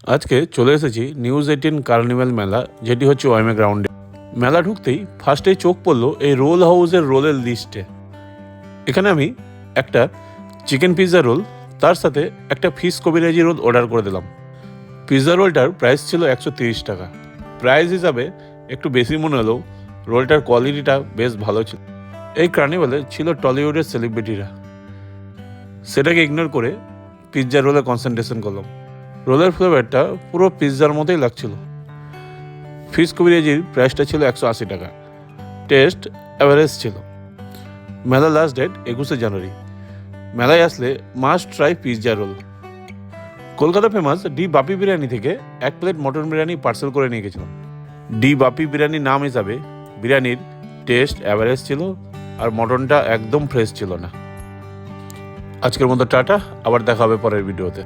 আজকে চলে এসেছি নিউজ 18 কার্নিভাল মেলা, যেটি হচ্ছে ওয়াইমে গ্রাউন্ডে। মেলা ঢুকতেই ফার্স্টেই চোখ পড়লো এই রোল হাউসের রোলের লিস্টে। এখানে আমি একটা চিকেন পিৎজা রোল, তার সাথে একটা ফিশ কবিরাজি রোল অর্ডার করে দিলাম। পিৎজা রোলটার প্রাইস ছিল 130 টাকা। প্রাইস হিসাবে একটু বেশি মনে হলেও রোলটার কোয়ালিটিটা বেশ ভালো ছিল। এই কার্নিভালে ছিল টলিউডের সেলিব্রিটিরা, সেটাকে ইগনোর করে পিৎজা রোলে কনসেন্ট্রেশন করলাম। রোলের ফ্লেভারটা পুরো পিৎজার মতোই লাগছিল। ফিশ কবিরাজির প্রাইসটা ছিল 180 টাকা। টেস্ট অ্যাভারেজ ছিল। মেলা লাস্ট ডেট 21 জানুয়ারি। মেলায় আসলে must try pizza roll. Kolkata famous D Bapi biryani থেকে 1 প্লেট মটন বিরিয়ানি পার্সেল করে নিয়ে গেছিলাম। ডি বাপি বিরিয়ানির নাম হিসাবে বিরিয়ানির টেস্ট অ্যাভারেজ ছিল, আর মটনটা একদম ফ্রেশ ছিল না। আজকের মতো টাটা, আবার দেখা হবে পরের ভিডিওতে।